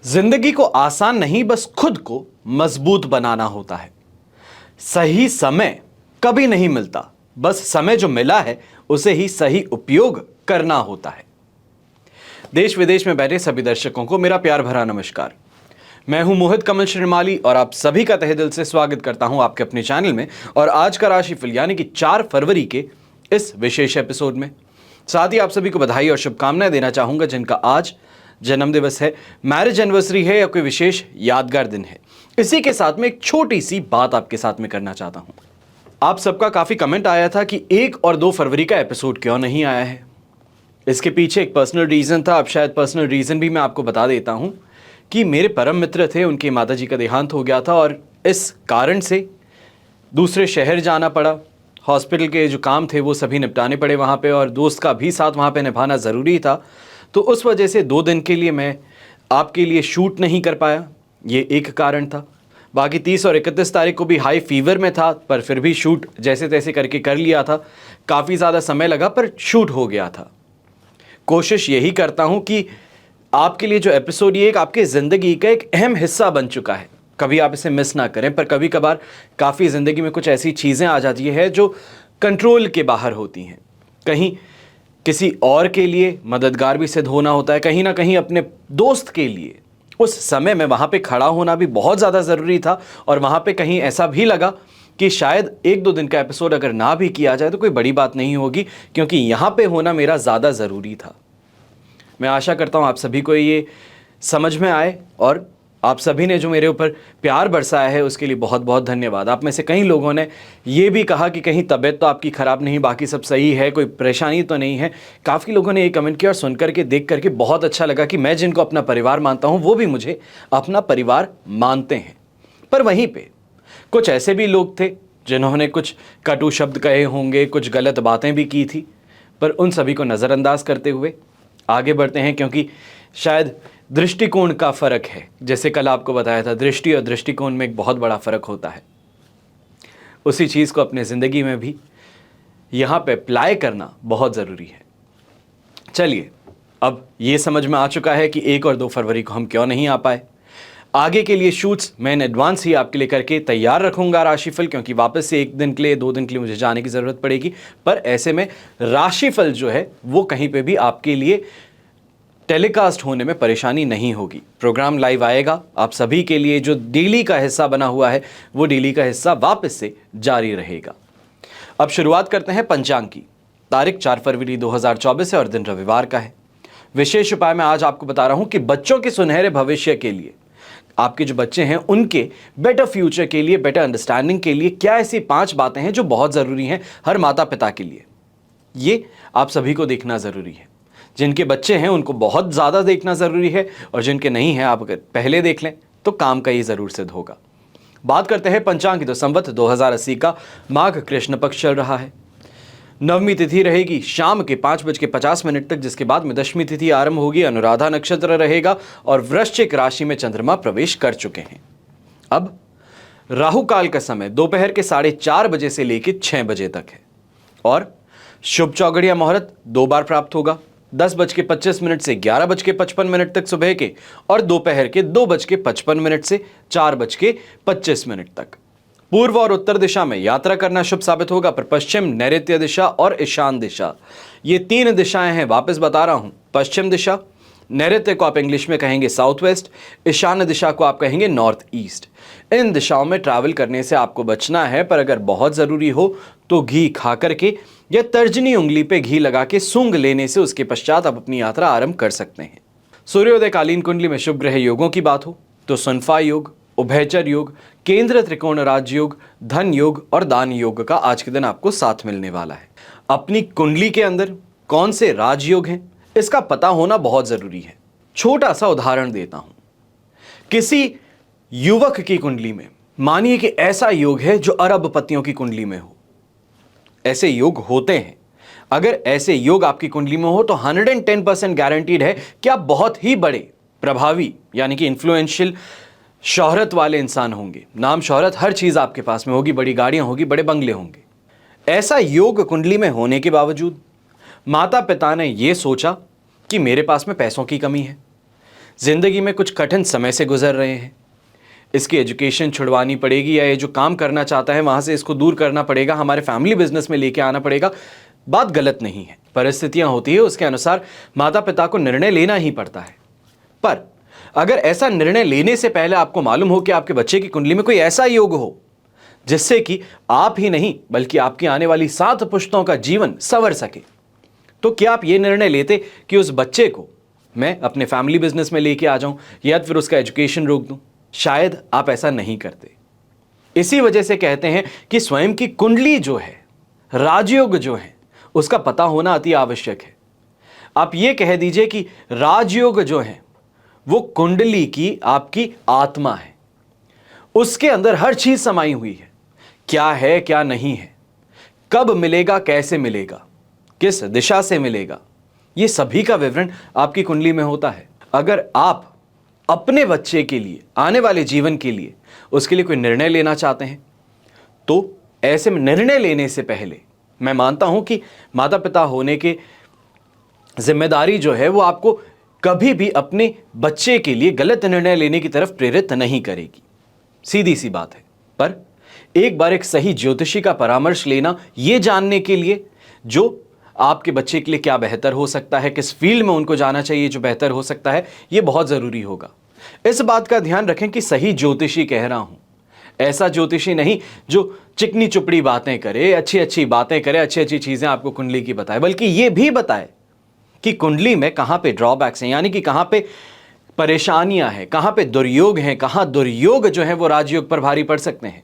जिंदगी को आसान नहीं, बस खुद को मजबूत बनाना होता है। सही समय कभी नहीं मिलता, बस समय जो मिला है उसे ही सही उपयोग करना होता है। देश विदेश में बैठे सभी दर्शकों को मेरा प्यार भरा नमस्कार। मैं हूं मोहित कमल श्रीमाली और आप सभी का तहे दिल से स्वागत करता हूं आपके अपने चैनल में और आज का राशिफल यानी कि 4 फरवरी के इस विशेष एपिसोड में। साथ ही आप सभी को बधाई और शुभकामनाएं देना चाहूंगा जिनका आज जन्मदिवस है, मैरिज एनिवर्सरी है या कोई विशेष यादगार दिन है। इसी के साथ में एक छोटी सी बात आपके साथ में करना चाहता हूं। आप सबका काफी कमेंट आया था कि 1 और 2 फरवरी का एपिसोड क्यों नहीं आया है। इसके पीछे एक पर्सनल रीजन था। अब शायद पर्सनल रीजन भी मैं आपको बता देता हूं कि मेरे परम मित्र थे, उनकी माताजी का देहांत हो गया था और इस कारण से दूसरे शहर जाना पड़ा। हॉस्पिटल के जो काम थे वो सभी निपटाने पड़े वहाँ पे और दोस्त का भी साथ वहाँ पे निभाना ज़रूरी था। तो उस वजह से 2 दिन के लिए मैं आपके लिए शूट नहीं कर पाया, ये एक कारण था। बाकी 30 और 31 तारीख को भी हाई फीवर में था, पर फिर भी शूट जैसे तैसे करके कर लिया था। काफ़ी ज़्यादा समय लगा पर शूट हो गया था। कोशिश यही करता हूँ कि आपके लिए जो एपिसोड ये एक आपकी ज़िंदगी का एक अहम हिस्सा बन चुका है, कभी आप इसे मिस ना करें। पर कभी कभार काफ़ी ज़िंदगी में कुछ ऐसी चीज़ें आ जाती है जो कंट्रोल के बाहर होती हैं। कहीं किसी और के लिए मददगार भी सिद्ध होना होता है, कहीं ना कहीं अपने दोस्त के लिए उस समय में वहाँ पे खड़ा होना भी बहुत ज़्यादा ज़रूरी था। और वहाँ पे कहीं ऐसा भी लगा कि शायद 1-2 दिन का एपिसोड अगर ना भी किया जाए तो कोई बड़ी बात नहीं होगी, क्योंकि यहाँ पे होना मेरा ज़्यादा ज़रूरी था। मैं आशा करता हूँ आप सभी को ये समझ में आए और आप सभी ने जो मेरे ऊपर प्यार बरसाया है उसके लिए बहुत बहुत धन्यवाद। आप में से कई लोगों ने ये भी कहा कि कहीं तबीयत तो आपकी ख़राब नहीं, बाकी सब सही है, कोई परेशानी तो नहीं है। काफ़ी लोगों ने ये कमेंट किया और सुन करके देख करके बहुत अच्छा लगा कि मैं जिनको अपना परिवार मानता हूँ वो भी मुझे अपना परिवार मानते हैं। पर वहीं पर कुछ ऐसे भी लोग थे जिन्होंने कुछ कटु शब्द कहे होंगे, कुछ गलत बातें भी की थी, पर उन सभी को नज़रअंदाज करते हुए आगे बढ़ते हैं, क्योंकि शायद दृष्टिकोण का फ़र्क है। जैसे कल आपको बताया था, दृष्टि और दृष्टिकोण में एक बहुत बड़ा फ़र्क होता है। उसी चीज़ को अपने ज़िंदगी में भी यहाँ पे अप्लाई करना बहुत ज़रूरी है। चलिए, अब ये समझ में आ चुका है कि 1 और 2 फरवरी को हम क्यों नहीं आ पाए। आगे के लिए शूट्स मैं इन एडवांस ही आपके लिए करके तैयार रखूंगा राशिफल, क्योंकि वापस से 1 दिन के लिए 2 दिन के लिए मुझे जाने की ज़रूरत पड़ेगी। पर ऐसे में राशिफल जो है वो कहीं पे भी आपके लिए टेलीकास्ट होने में परेशानी नहीं होगी। प्रोग्राम लाइव आएगा आप सभी के लिए। जो डेली का हिस्सा बना हुआ है वो डेली का हिस्सा वापस से जारी रहेगा। अब शुरुआत करते हैं पंचांग की। तारीख 4 फरवरी 2024 है और दिन रविवार का है। विशेष उपाय मैं आज आपको बता रहा हूं कि बच्चों के सुनहरे भविष्य के लिए, आपके जो बच्चे हैं उनके बेटर फ्यूचर के लिए, बेटर अंडरस्टैंडिंग के लिए क्या ऐसी 5 बातें हैं जो बहुत ज़रूरी हैं हर माता पिता के लिए। ये आप सभी को देखना ज़रूरी है। जिनके बच्चे हैं उनको बहुत ज़्यादा देखना ज़रूरी है और जिनके नहीं हैं आप अगर पहले देख लें तो काम का ये ज़रूर सिद्ध होगा। बात करते हैं पंचांग की। तो संवत 2080 का माघ कृष्ण पक्ष चल रहा है। नवमी तिथि रहेगी शाम के 5:50 तक, जिसके बाद में दशमी तिथि आरंभ होगी। अनुराधा नक्षत्र रहेगा और वृश्चिक राशि में चंद्रमा प्रवेश कर चुके हैं। अब राहु काल का समय दोपहर के 4:30 बजे से लेकर 6 बजे तक है और शुभ चौगड़िया मुहूर्त 2 बार प्राप्त होगा, 10:25 से 11:55 तक सुबह के और दोपहर के 2:55 से 4:25 तक। पूर्व और उत्तर दिशा में यात्रा करना शुभ साबित होगा, पर पश्चिम, नैऋत्य दिशा और ईशान दिशा, ये 3 दिशाएं हैं। वापस बता रहा हूं, पश्चिम दिशा, नैऋत्य को आप इंग्लिश में कहेंगे साउथ वेस्ट, ईशान्य दिशा को आप कहेंगे नॉर्थ ईस्ट। इन दिशाओं में ट्रैवल करने से आपको बचना है, पर अगर बहुत ज़रूरी हो तो घी खा करके या तर्जनी उंगली पे घी लगा के सूंघ लेने से उसके पश्चात आप अपनी यात्रा आरंभ कर सकते हैं। सूर्योदय कालीन कुंडली में शुभ ग्रह योगों की बात हो तो सुनफा योग, उभयचर योग, केंद्र त्रिकोण राज योग, धन योग और दान योग का आज के दिन आपको साथ मिलने वाला है। अपनी कुंडली के अंदर कौन से राजयोग हैं इसका पता होना बहुत जरूरी है। छोटा सा उदाहरण देता हूं। किसी युवक की कुंडली में मानिए कि ऐसा योग है जो अरबपतियों की कुंडली में हो। ऐसे योग होते हैं। अगर ऐसे योग आपकी कुंडली में हो तो 110% गारंटीड है कि आप बहुत ही बड़े प्रभावी यानी कि इन्फ्लुएंशियल शोहरत वाले इंसान होंगे। नाम शोहरत हर चीज आपके पास में होगी, बड़ी गाड़ियां होगी, बड़े बंगले होंगे। ऐसा योग कुंडली में होने के बावजूद माता पिता ने यह सोचा कि मेरे पास में पैसों की कमी है, जिंदगी में कुछ कठिन समय से गुजर रहे हैं, इसकी एजुकेशन छुड़वानी पड़ेगी या ये जो काम करना चाहता है वहाँ से इसको दूर करना पड़ेगा, हमारे फैमिली बिजनेस में लेके आना पड़ेगा, बात गलत नहीं है। परिस्थितियाँ होती है, उसके अनुसार माता पिता को निर्णय लेना ही पड़ता है। पर अगर ऐसा निर्णय लेने से पहले आपको मालूम हो कि आपके बच्चे की कुंडली में कोई ऐसा योग हो जिससे कि आप ही नहीं बल्कि आपकी आने वाली 7 पुश्तों का जीवन संवर सके, तो क्या आप ये निर्णय लेते कि उस बच्चे को मैं अपने फैमिली बिजनेस में लेके आ जाऊं या फिर उसका एजुकेशन रोक दूं? शायद आप ऐसा नहीं करते। इसी वजह से कहते हैं कि स्वयं की कुंडली जो है, राजयोग जो है, उसका पता होना अति आवश्यक है। आप ये कह दीजिए कि राजयोग जो है वो कुंडली की आपकी आत्मा है, उसके अंदर हर चीज समाई हुई है, क्या है क्या नहीं है, कब मिलेगा, कैसे मिलेगा, किस दिशा से मिलेगा, ये सभी का विवरण आपकी कुंडली में होता है। अगर आप अपने बच्चे के लिए, आने वाले जीवन के लिए, उसके लिए कोई निर्णय लेना चाहते हैं तो ऐसे में निर्णय लेने से पहले मैं मानता हूं कि माता पिता होने की जिम्मेदारी जो है वो आपको कभी भी अपने बच्चे के लिए गलत निर्णय लेने की तरफ प्रेरित नहीं करेगी, सीधी सी बात है। पर एक बार एक सही ज्योतिषी का परामर्श लेना, यह जानने के लिए जो आपके बच्चे के लिए क्या बेहतर हो सकता है, किस फील्ड में उनको जाना चाहिए जो बेहतर हो सकता है, यह बहुत जरूरी होगा। इस बात का ध्यान रखें कि सही ज्योतिषी कह रहा हूं, ऐसा ज्योतिषी नहीं जो चिकनी चुपड़ी बातें करे, अच्छी अच्छी बातें करे, अच्छी अच्छी चीजें आपको कुंडली की बताए, बल्कि यह भी बताए कि कुंडली में कहां पे ड्रॉबैक्स हैं, यानी कि कहां पे परेशानियां हैं, कहां पे दुर्योग हैं, कहां दुर्योग जो है वो राजयोग पर भारी पड़ सकते हैं।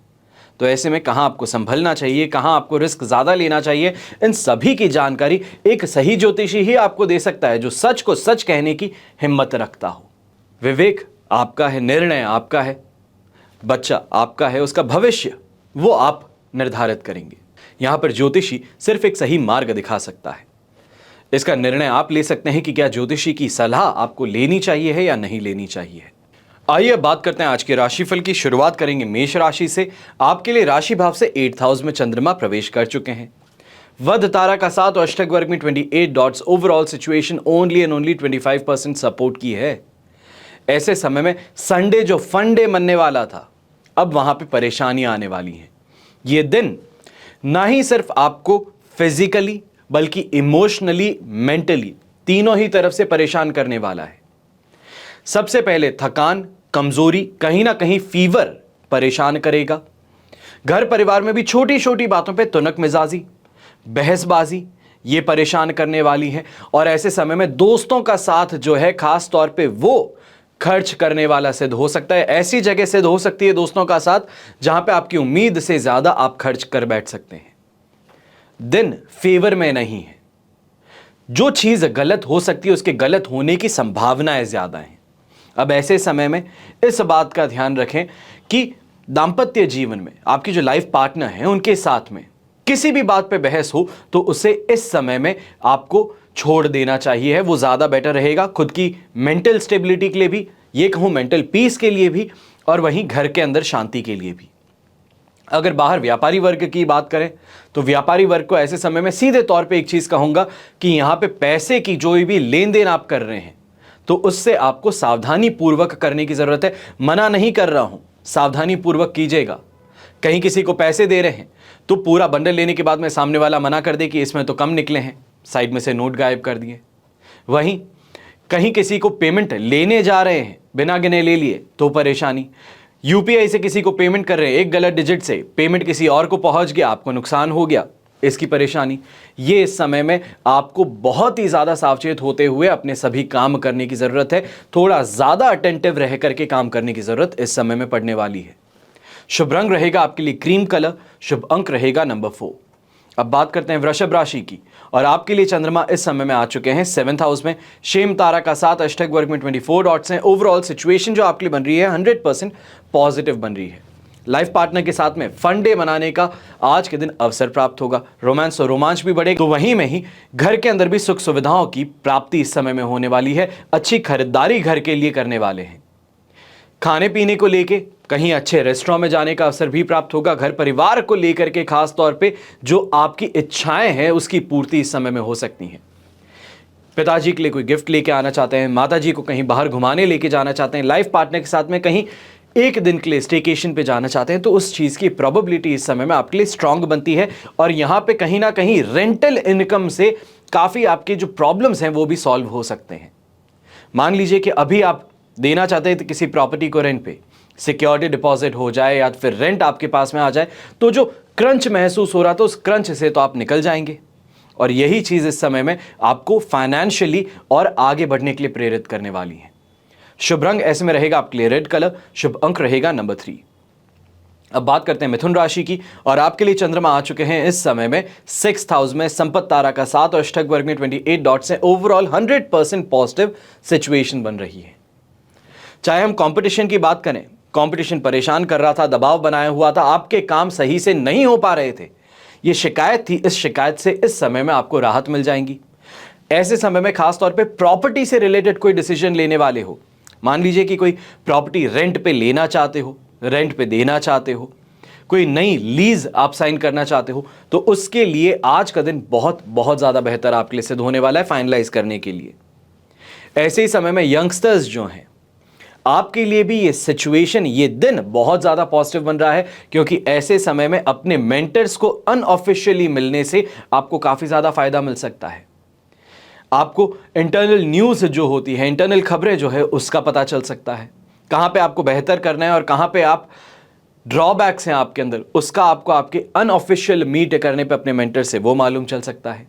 तो ऐसे में कहां आपको संभलना चाहिए, कहां आपको रिस्क ज्यादा लेना चाहिए, इन सभी की जानकारी एक सही ज्योतिषी ही आपको दे सकता है जो सच को सच कहने की हिम्मत रखता हो। विवेक आपका है, निर्णय आपका है, बच्चा आपका है, उसका भविष्य वो आप निर्धारित करेंगे। यहां पर ज्योतिषी सिर्फ एक सही मार्ग दिखा सकता है, इसका निर्णय आप ले सकते हैं कि क्या ज्योतिषी की सलाह आपको लेनी चाहिए है या नहीं लेनी चाहिए। आइए बात करते हैं आज के राशिफल की। शुरुआत करेंगे मेष राशि से। आपके लिए राशि भाव से 8th हाउस में चंद्रमा प्रवेश कर चुके हैं। वध तारा का साथ और अष्टक वर्ग में 28 dots, overall situation only and only 25% support की है। ऐसे समय में संडे जो फन डे मनने वाला था, अब वहां पे परेशानियां आने वाली हैं। ये दिन ना ही सिर्फ आपको फिजिकली बल्कि इमोशनली, मेंटली, तीनों ही तरफ से परेशान करने वाला है। सबसे पहले थकान, कमजोरी, कहीं ना कहीं फीवर परेशान करेगा। घर परिवार में भी छोटी छोटी बातों पे तुनक मिजाजी, बहसबाजी ये परेशान करने वाली है। और ऐसे समय में दोस्तों का साथ जो है खास तौर पे वो खर्च करने वाला सिद्ध हो सकता है। ऐसी जगह सिद्ध हो सकती है दोस्तों का साथ जहां पे आपकी उम्मीद से ज्यादा आप खर्च कर बैठ सकते हैं। दिन फेवर में नहीं है, जो चीज गलत हो सकती है उसके गलत होने की संभावनाएं ज्यादा हैं। अब ऐसे समय में इस बात का ध्यान रखें कि दांपत्य जीवन में आपकी जो लाइफ पार्टनर है उनके साथ में किसी भी बात पे बहस हो तो उसे इस समय में आपको छोड़ देना चाहिए, वो ज्यादा बेटर रहेगा, खुद की मेंटल स्टेबिलिटी के लिए भी, ये कहूं मेंटल पीस के लिए भी, और वहीं घर के अंदर शांति के लिए भी। अगर बाहर व्यापारी वर्ग की बात करें तो व्यापारी वर्ग को ऐसे समय में सीधे तौर पे एक चीज कहूंगा कि यहां पे पैसे की जो भी लेन देन आप कर रहे हैं तो उससे आपको सावधानी पूर्वक करने की जरूरत है। मना नहीं कर रहा हूं, सावधानी पूर्वक कीजिएगा। कहीं किसी को पैसे दे रहे हैं तो पूरा बंडल लेने के बाद में सामने वाला मना कर दे कि इसमें तो कम निकले हैं, साइड में से नोट गायब कर दिए। वहीं कहीं किसी को पेमेंट लेने जा रहे हैं, बिना गिने ले लिए तो परेशानी। यूपीआई से किसी को पेमेंट कर रहे हैं, एक गलत डिजिट से पेमेंट किसी और को पहुंच गया, आपको नुकसान हो गया, इसकी परेशानी। ये इस समय में आपको बहुत ही ज्यादा सावचेत होते हुए अपने सभी काम करने की जरूरत है। थोड़ा ज्यादा अटेंटिव रह करके काम करने की जरूरत इस समय में पड़ने वाली है। शुभ रंग रहेगा आपके लिए क्रीम कलर, शुभ अंक रहेगा नंबर 4। अब बात करते हैं वृषभ राशि की, और आपके लिए चंद्रमा इस समय में आ चुके हैं 7th हाउस में। शेम तारा का साथ, अष्टक वर्ग में 24 डॉट्स हैं। ओवरऑल सिचुएशन जो आपके लिए बन रही है 100% पॉजिटिव बन रही है। लाइफ पार्टनर के साथ में फन डे मनाने का आज के दिन अवसर प्राप्त होगा। रोमांस और रोमांच भी बढ़ेगा, तो वहीं में ही घर के अंदर भी सुख सुविधाओं की प्राप्ति इस समय में होने वाली है। अच्छी खरीदारी घर के लिए करने वाले हैं। खाने पीने को लेके कहीं अच्छे रेस्टोरेंट में जाने का अवसर भी प्राप्त होगा। घर परिवार को लेकर के खास तौर पे जो आपकी इच्छाएं हैं उसकी पूर्ति इस समय में हो सकती है। पिताजी के लिए कोई गिफ्ट लेके आना चाहते हैं, माताजी को कहीं बाहर घुमाने लेके जाना चाहते हैं, लाइफ पार्टनर के साथ में कहीं एक दिन के लिए स्टेकेशन पे जाना चाहते हैं, तो उस चीज़ की प्रोबेबिलिटी इस समय में आपके लिए स्ट्रांग बनती है। और यहाँ पे कहीं ना कहीं रेंटल इनकम से काफ़ी आपके जो प्रॉब्लम्स हैं वो भी सॉल्व हो सकते हैं। मान लीजिए कि अभी आप देना चाहते हैं तो किसी प्रॉपर्टी को रेंट पे, सिक्योरिटी डिपॉजिट हो जाए या फिर रेंट आपके पास में आ जाए, तो जो क्रंच महसूस हो रहा था उस क्रंच से तो आप निकल जाएंगे। और यही चीज़ इस समय में आपको फाइनेंशियली और आगे बढ़ने के लिए प्रेरित करने वाली है। शुभ रंग ऐसे में रहेगा आपके लिए रेड कलर, शुभ अंक रहेगा नंबर 3। अब बात करते हैं मिथुन राशि की, और आपके लिए चंद्रमा आ चुके हैं इस समय में 6th हाउस में, संपत्ति तारा का 7 और अष्टक वर्ग में 28 डॉट्स हैं। ओवरऑल 100% पॉजिटिव सिचुएशन बन रही है। चाहे हम कंपटीशन की बात करें, कंपटीशन परेशान कर रहा था, दबाव बनाया हुआ था, आपके काम सही से नहीं हो पा रहे थे, ये शिकायत थी, इस शिकायत से इस समय में आपको राहत मिल जाएंगी। ऐसे समय में खासतौर पे प्रॉपर्टी से रिलेटेड कोई डिसीजन लेने वाले हो, मान लीजिए कि कोई प्रॉपर्टी रेंट पे लेना चाहते हो, रेंट पे देना चाहते हो, कोई नई लीज आप साइन करना चाहते हो, तो उसके लिए आज का दिन बहुत बहुत ज़्यादा बेहतर आपके लिए सिद्ध होने वाला है फाइनलाइज करने के लिए। ऐसे ही समय में यंगस्टर्स जो हैं, आपके लिए भी ये सिचुएशन, ये दिन बहुत ज़्यादा पॉजिटिव बन रहा है, क्योंकि ऐसे समय में अपने मेंटर्स को अनऑफिशियली मिलने से आपको काफ़ी ज़्यादा फायदा मिल सकता है। आपको इंटरनल न्यूज़ जो होती है, इंटरनल खबरें जो है, उसका पता चल सकता है। कहाँ पे आपको बेहतर करना है और कहाँ पे आप ड्रॉबैक्स हैं आपके अंदर, उसका आपको आपके अनऑफिशियल मीट करने पे अपने मेंटर से वो मालूम चल सकता है।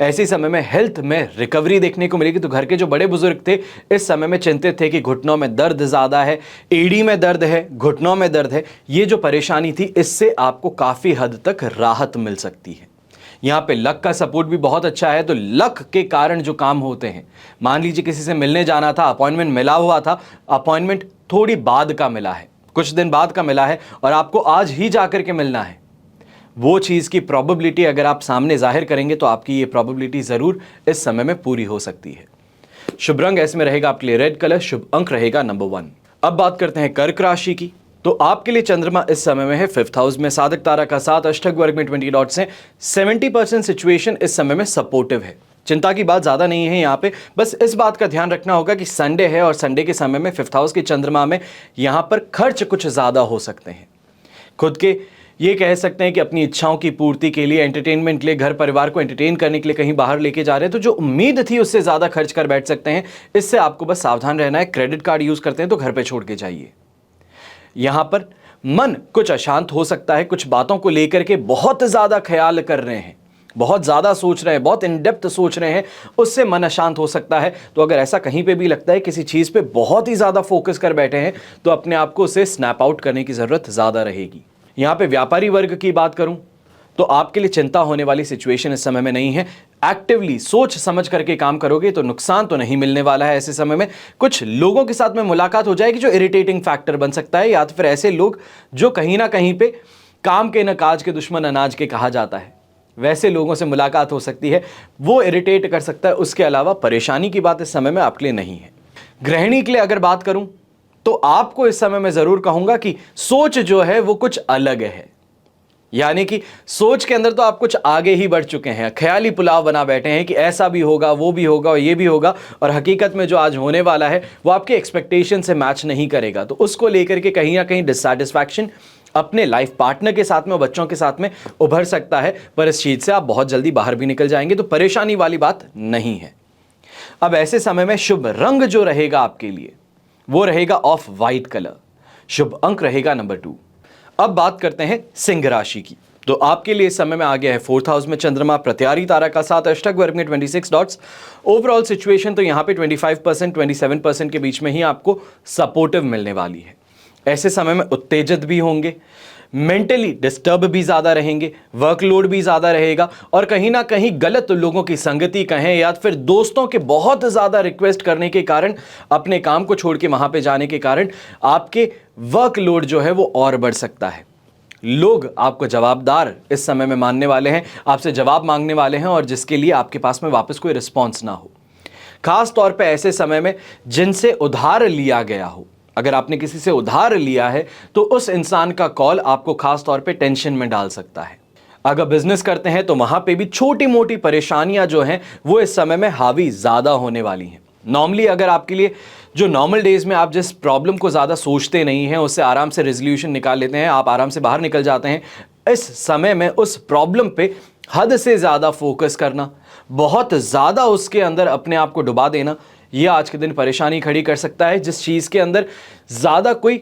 ऐसे समय में हेल्थ में रिकवरी देखने को मिलेगी। तो घर के जो बड़े बुजुर्ग थे इस समय में चिंतित थे कि घुटनों में दर्द ज़्यादा है, एड़ी में दर्द है, घुटनों में दर्द है, ये जो परेशानी थी इससे आपको काफ़ी हद तक राहत मिल सकती है। यहाँ पे लक का सपोर्ट भी बहुत अच्छा है, तो लक के कारण जो काम होते हैं, मान लीजिए किसी से मिलने जाना था, अपॉइंटमेंट मिला हुआ था, अपॉइंटमेंट थोड़ी बाद का मिला है, कुछ दिन बाद का मिला है और आपको आज ही जाकर के मिलना है, वो चीज़ की प्रोबेबिलिटी अगर आप सामने जाहिर करेंगे तो आपकी ये प्रोबेबिलिटी ज़रूर इस समय में पूरी हो सकती है। शुभ रंग ऐसे में रहेगा आपके लिए रेड कलर, शुभ अंक रहेगा नंबर 1। अब बात करते हैं कर्क राशि की। तो आपके लिए चंद्रमा इस समय में है 5th हाउस में, साधक तारा का 7, अष्टक वर्ग में 20 डॉट्स हैं। 70% सिचुएशन इस समय में सपोर्टिव है, चिंता की बात ज़्यादा नहीं है। यहाँ पे बस इस बात का ध्यान रखना होगा कि संडे है और संडे के समय में 5th हाउस के चंद्रमा में यहाँ पर खर्च कुछ ज़्यादा हो सकते हैं। खुद के ये कह सकते हैं कि अपनी इच्छाओं की पूर्ति के लिए, एंटरटेनमेंट के लिए, घर परिवार को एंटरटेन करने के लिए कहीं बाहर लेके जा रहे हैं, तो जो उम्मीद थी उससे ज़्यादा खर्च कर बैठ सकते हैं। इससे आपको बस सावधान रहना है। क्रेडिट कार्ड यूज़ करते हैं तो घर पे छोड़ के जाइए। यहाँ पर मन कुछ अशांत हो सकता है, कुछ बातों को लेकर के बहुत ज़्यादा ख्याल कर रहे हैं, बहुत ज़्यादा सोच रहे हैं, बहुत इन डेप्थ सोच रहे हैं, उससे मन अशांत हो सकता है। तो अगर ऐसा कहीं पे भी लगता है किसी चीज़ पे बहुत ही ज़्यादा फोकस कर बैठे हैं, तो अपने आप को उसे स्नैप आउट करने की ज़रूरत ज़्यादा रहेगी। यहाँ पे व्यापारी वर्ग की बात करूं तो आपके लिए चिंता होने वाली सिचुएशन इस समय में नहीं है। एक्टिवली सोच समझ करके काम करोगे तो नुकसान तो नहीं मिलने वाला है। ऐसे समय में कुछ लोगों के साथ में मुलाकात हो जाएगी जो इरिटेटिंग फैक्टर बन सकता है, या तो फिर ऐसे लोग जो कहीं ना कहीं पे काम के न काज के दुश्मन अनाज के कहा जाता है, वैसे लोगों से मुलाकात हो सकती है, वो इरिटेट कर सकता है। उसके अलावा परेशानी की बात इस समय में आपके लिए नहीं है। गृहिणी के लिए अगर बात करूं तो आपको इस समय में ज़रूर कहूंगा कि सोच जो है वो कुछ अलग है, यानी कि सोच के अंदर तो आप कुछ आगे ही बढ़ चुके हैं, ख्याली पुलाव बना बैठे हैं कि ऐसा भी होगा, वो भी होगा और ये भी होगा, और हकीकत में जो आज होने वाला है वो आपके एक्सपेक्टेशन से मैच नहीं करेगा। तो उसको लेकर के कहीं ना कहीं डिससैटिस्फैक्शन अपने लाइफ पार्टनर के साथ में और बच्चों के साथ में उभर सकता है, पर इस चीज़ से आप बहुत जल्दी बाहर भी निकल जाएंगे, तो परेशानी वाली बात नहीं है। अब ऐसे समय में शुभ रंग जो रहेगा आपके लिए वो रहेगा ऑफ वाइट कलर, शुभ अंक रहेगा नंबर 2। अब बात करते हैं सिंह राशि की। तो आपके लिए इस समय में आ गया है 4th हाउस में चंद्रमा, प्रत्यारी तारा का 7, अष्टक वर्ग में 26 डॉट्स। ओवरऑल सिचुएशन तो यहाँ पे 25% 27% के बीच में ही आपको सपोर्टिव मिलने वाली है। ऐसे समय में उत्तेजित भी होंगे, मेंटली डिस्टर्ब भी ज़्यादा रहेंगे, वर्कलोड भी ज़्यादा रहेगा, और कहीं ना कहीं गलत लोगों की संगति कहें या फिर दोस्तों के बहुत ज़्यादा रिक्वेस्ट करने के कारण, अपने काम को छोड़ के वहाँ पे जाने के कारण आपके वर्कलोड जो है वो और बढ़ सकता है। लोग आपको जवाबदार इस समय में मानने वाले हैं, आपसे जवाब मांगने वाले हैं, और जिसके लिए आपके पास में वापस कोई रिस्पॉन्स ना हो। खास तौर पे ऐसे समय में जिनसे उधार लिया गया हो, अगर आपने किसी से उधार लिया है तो उस इंसान का कॉल आपको खास तौर पे टेंशन में डाल सकता है। अगर बिजनेस करते हैं तो वहां पे भी छोटी मोटी परेशानियां जो हैं वो इस समय में हावी ज्यादा होने वाली हैं। नॉर्मली अगर आपके लिए जो नॉर्मल डेज में आप जिस प्रॉब्लम को ज़्यादा सोचते नहीं हैं, उससे आराम से रेजोल्यूशन निकाल लेते हैं, आप आराम से बाहर निकल जाते हैं, इस समय में उस प्रॉब्लम पे हद से ज़्यादा फोकस करना, बहुत ज़्यादा उसके अंदर अपने आप को डुबा देना, यह आज के दिन परेशानी खड़ी कर सकता है। जिस चीज़ के अंदर ज़्यादा कोई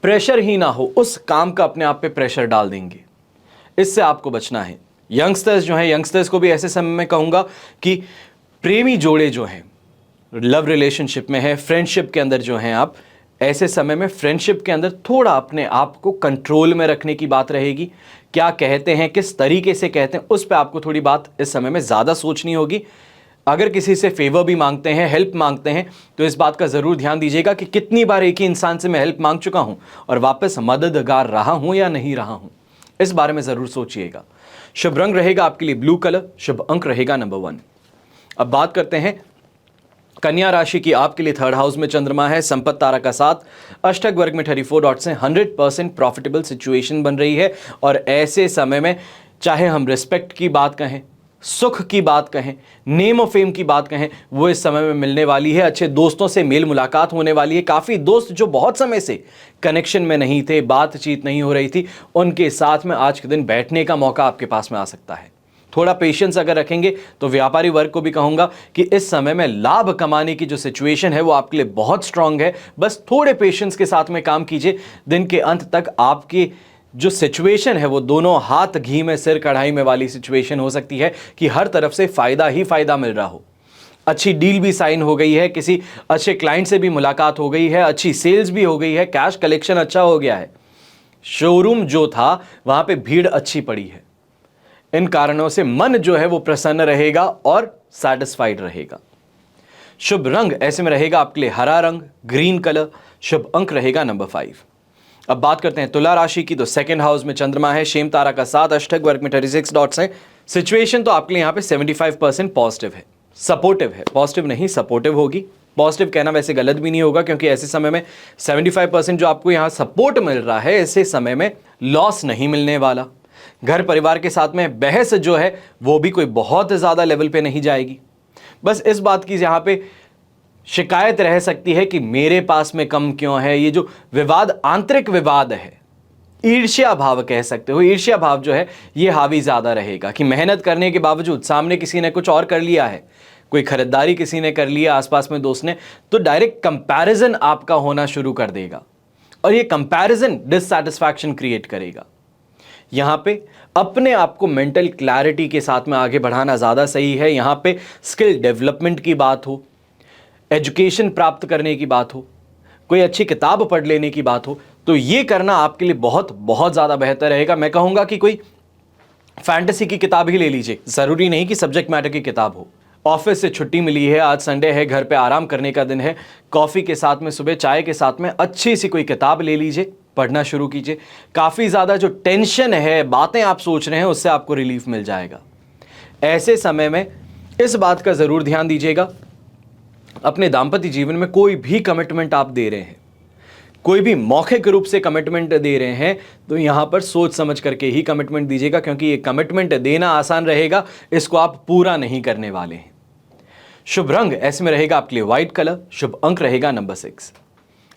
प्रेशर ही ना हो, उस काम का अपने आप पे प्रेशर डाल देंगे, इससे आपको बचना है। यंगस्टर्स जो हैं, यंगस्टर्स को भी ऐसे समय में कहूँगा कि प्रेमी जोड़े जो हैं, लव रिलेशनशिप में है, फ्रेंडशिप के अंदर जो हैं, आप ऐसे समय में फ्रेंडशिप के अंदर थोड़ा अपने आप को कंट्रोल में रखने की बात रहेगी। क्या कहते हैं, किस तरीके से कहते हैं, उस पर आपको थोड़ी बात इस समय में ज़्यादा सोचनी होगी। अगर किसी से फेवर भी मांगते हैं, हेल्प मांगते हैं, तो इस बात का ज़रूर ध्यान दीजिएगा कि कितनी बार एक ही इंसान से मैं हेल्प मांग चुका हूं और वापस मददगार रहा हूं या नहीं रहा हूं, इस बारे में ज़रूर सोचिएगा। शुभ रंग रहेगा आपके लिए ब्लू कलर, शुभ अंक रहेगा नंबर 1। अब बात करते हैं कन्या राशि की। आपके लिए थर्ड हाउस में चंद्रमा है, संपत्ति तारा का साथ, अष्टक वर्ग में 34 डॉट से 100% प्रॉफिटेबल सिचुएशन बन रही है। और ऐसे समय में चाहे हम रिस्पेक्ट की बात कहें, सुख की बात कहें, नेम ऑफ फेम की बात कहें, वो इस समय में मिलने वाली है। अच्छे दोस्तों से मेल मुलाकात होने वाली है। काफ़ी दोस्त जो बहुत समय से कनेक्शन में नहीं थे, बातचीत नहीं हो रही थी, उनके साथ में आज के दिन बैठने का मौका आपके पास में आ सकता है। थोड़ा पेशेंस अगर रखेंगे तो व्यापारी वर्ग को भी कहूंगा कि इस समय में लाभ कमाने की जो सिचुएशन है वो आपके लिए बहुत स्ट्रांग है। बस थोड़े पेशेंस के साथ में काम कीजिए, दिन के अंत तक आपकी जो सिचुएशन है वो दोनों हाथ घी में सिर कढ़ाई में वाली सिचुएशन हो सकती है कि हर तरफ से फायदा ही फायदा मिल रहा हो। अच्छी डील भी साइन हो गई है, किसी अच्छे क्लाइंट से भी मुलाकात हो गई है, अच्छी सेल्स भी हो गई है, कैश कलेक्शन अच्छा हो गया है, शोरूम जो था वहां पे भीड़ अच्छी पड़ी है। इन कारणों से मन जो है वो प्रसन्न रहेगा और सैटिस्फाइड रहेगा। शुभ रंग ऐसे में रहेगा आपके लिए हरा रंग, ग्रीन कलर, शुभ अंक रहेगा नंबर 5। अब बात करते हैं तुला राशि की। तो सेकंड हाउस में चंद्रमा है, शेम तारा का साथ, अष्टक वर्ग में 36 डॉट्स है। सिचुएशन तो आपके लिए यहां पे 75% पॉजिटिव है, सपोर्टिव है, पॉजिटिव नहीं सपोर्टिव होगी। पॉजिटिव कहना वैसे गलत भी नहीं होगा, क्योंकि ऐसे समय में 75% जो आपको यहां सपोर्ट मिल रहा है, ऐसे समय में लॉस नहीं मिलने वाला। घर परिवार के साथ में बहस जो है वो भी कोई बहुत ज़्यादा लेवल पे नहीं जाएगी। बस इस बात की यहाँ पे शिकायत रह सकती है कि मेरे पास में कम क्यों है। ये जो विवाद, आंतरिक विवाद है, ईर्ष्या भाव कह सकते हो, ईर्ष्या भाव जो है ये हावी ज़्यादा रहेगा कि मेहनत करने के बावजूद सामने किसी ने कुछ और कर लिया है, कोई खरीदारी किसी ने कर लिया आसपास में दोस्त ने, तो डायरेक्ट कंपैरिजन आपका होना शुरू कर देगा और ये कंपैरिजन डिससैटिस्फैक्शन क्रिएट करेगा। यहाँ पे अपने आप को मेंटल क्लैरिटी के साथ में आगे बढ़ाना ज़्यादा सही है। यहाँ पे स्किल डेवलपमेंट की बात हो, एजुकेशन प्राप्त करने की बात हो, कोई अच्छी किताब पढ़ लेने की बात हो, तो ये करना आपके लिए बहुत बहुत ज़्यादा बेहतर रहेगा। मैं कहूँगा कि कोई फैंटेसी की किताब ही ले लीजिए, ज़रूरी नहीं कि सब्जेक्ट मैटर की किताब हो। ऑफिस से छुट्टी मिली है, आज संडे है, घर पे आराम करने का दिन है, कॉफ़ी के साथ में, सुबह चाय के साथ में अच्छी सी कोई किताब ले लीजिए, पढ़ना शुरू कीजिए। काफ़ी ज़्यादा जो टेंशन है, बातें आप सोच रहे हैं, उससे आपको रिलीफ मिल जाएगा। ऐसे समय में इस बात का ज़रूर ध्यान दीजिएगा, अपने दाम्पत्य जीवन में कोई भी कमिटमेंट आप दे रहे हैं, कोई भी मौखिक रूप से कमिटमेंट दे रहे हैं, तो यहाँ पर सोच समझ करके ही कमिटमेंट दीजिएगा, क्योंकि ये कमिटमेंट देना आसान रहेगा, इसको आप पूरा नहीं करने वाले हैं। शुभ रंग ऐसे में रहेगा आपके लिए व्हाइट कलर, शुभ अंक रहेगा नंबर 6।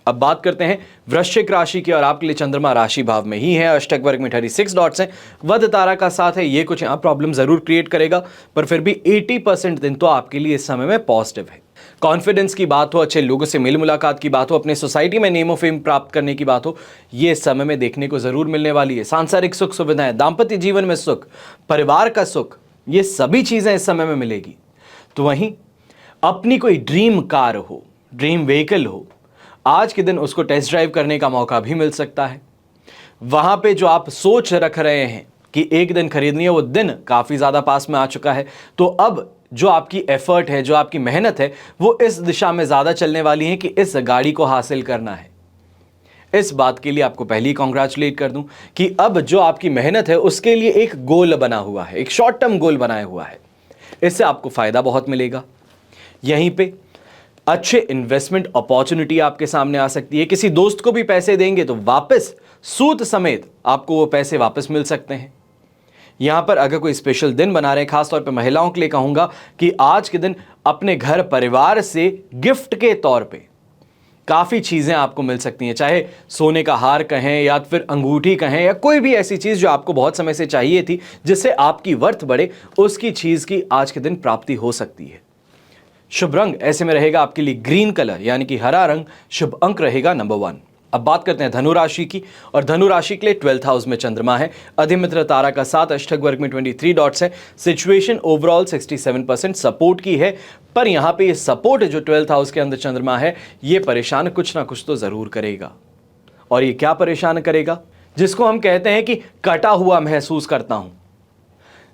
अब बात करते हैं वृश्चिक राशि की, और आपके लिए चंद्रमा राशि भाव में ही है, अष्टक वर्ग में 36 डॉट्स हैं, वध तारा का साथ है। ये कुछ यहाँ प्रॉब्लम जरूर क्रिएट करेगा, पर फिर भी 80% दिन तो आपके लिए इस समय में पॉजिटिव है। कॉन्फिडेंस की बात हो, अच्छे लोगों से मेल मुलाकात की बात हो, अपने सोसाइटी में नेम ऑफ फेम प्राप्त करने की बात हो, ये इस समय में देखने को जरूर मिलने वाली है। सांसारिक सुख सुविधाएं, दाम्पत्य जीवन में सुख, परिवार का सुख, ये सभी चीजें इस समय में मिलेगी। तो वहीं अपनी कोई ड्रीम कार हो, ड्रीम व्हीकल हो, आज के दिन उसको टेस्ट ड्राइव करने का मौका भी मिल सकता है। वहां पे जो आप सोच रख रहे हैं कि एक दिन खरीदनी है, वो दिन काफ़ी ज़्यादा पास में आ चुका है। तो अब जो आपकी एफर्ट है, जो आपकी मेहनत है, वो इस दिशा में ज़्यादा चलने वाली है कि इस गाड़ी को हासिल करना है। इस बात के लिए आपको पहले ही कॉन्ग्रेचुलेट कर दूं कि अब जो आपकी मेहनत है उसके लिए एक गोल बना हुआ है, एक शॉर्ट टर्म गोल बनाया हुआ है, इससे आपको फ़ायदा बहुत मिलेगा। यहीं पे अच्छे इन्वेस्टमेंट अपॉर्चुनिटी आपके सामने आ सकती है। किसी दोस्त को भी पैसे देंगे तो वापस सूद समेत आपको वो पैसे वापस मिल सकते हैं। यहां पर अगर कोई स्पेशल दिन बना रहे हैं, खासतौर पे महिलाओं के लिए कहूंगा कि आज के दिन अपने घर परिवार से गिफ्ट के तौर पे काफ़ी चीज़ें आपको मिल सकती हैं, चाहे सोने का हार कहें या फिर अंगूठी कहें या कोई भी ऐसी चीज़ जो आपको बहुत समय से चाहिए थी जिससे आपकी वर्थ बढ़े, उसकी चीज़ की आज के दिन प्राप्ति हो सकती है। शुभ रंग ऐसे में रहेगा आपके लिए ग्रीन कलर यानी कि हरा रंग। शुभ अंक रहेगा नंबर 1। अब बात करते हैं धनु राशि की, और धनु राशि के लिए 12th हाउस में चंद्रमा है, अधिमित्र तारा का 7, अष्टक वर्ग में 23 डॉट्स है। सिचुएशन ओवरऑल 67% सपोर्ट की है, पर यहां पे ये सपोर्ट जो 12th हाउस के अंदर चंद्रमा है, ये परेशान कुछ ना कुछ तो जरूर करेगा। और ये क्या परेशान करेगा? जिसको हम कहते हैं कि कटा हुआ महसूस करता हूं,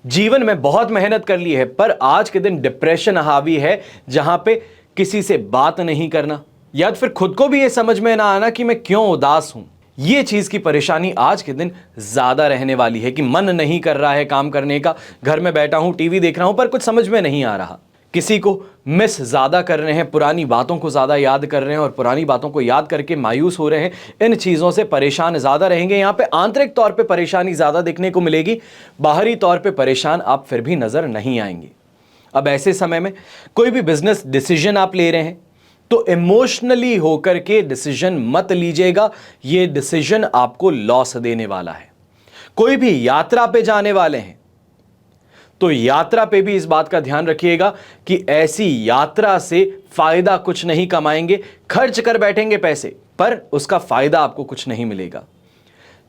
जीवन में बहुत मेहनत कर ली है पर आज के दिन डिप्रेशन हावी है, जहां पे किसी से बात नहीं करना या फिर खुद को भी ये समझ में ना आना कि मैं क्यों उदास हूं। ये चीज की परेशानी आज के दिन ज्यादा रहने वाली है कि मन नहीं कर रहा है काम करने का, घर में बैठा हूं, टीवी देख रहा हूं पर कुछ समझ में नहीं आ रहा। किसी को मिस ज्यादा कर रहे हैं, पुरानी बातों को ज्यादा याद कर रहे हैं और पुरानी बातों को याद करके मायूस हो रहे हैं। इन चीजों से परेशान ज्यादा रहेंगे। यहां पे आंतरिक तौर पे परेशानी ज्यादा देखने को मिलेगी, बाहरी तौर पे परेशान आप फिर भी नजर नहीं आएंगे। अब ऐसे समय में कोई भी बिजनेस डिसीजन आप ले रहे हैं तो इमोशनली होकर के डिसीजन मत लीजिएगा, ये डिसीजन आपको लॉस देने वाला है। कोई भी यात्रा पे जाने वाले हैं तो यात्रा पे भी इस बात का ध्यान रखिएगा कि ऐसी यात्रा से फायदा कुछ नहीं कमाएंगे, खर्च कर बैठेंगे पैसे पर उसका फायदा आपको कुछ नहीं मिलेगा।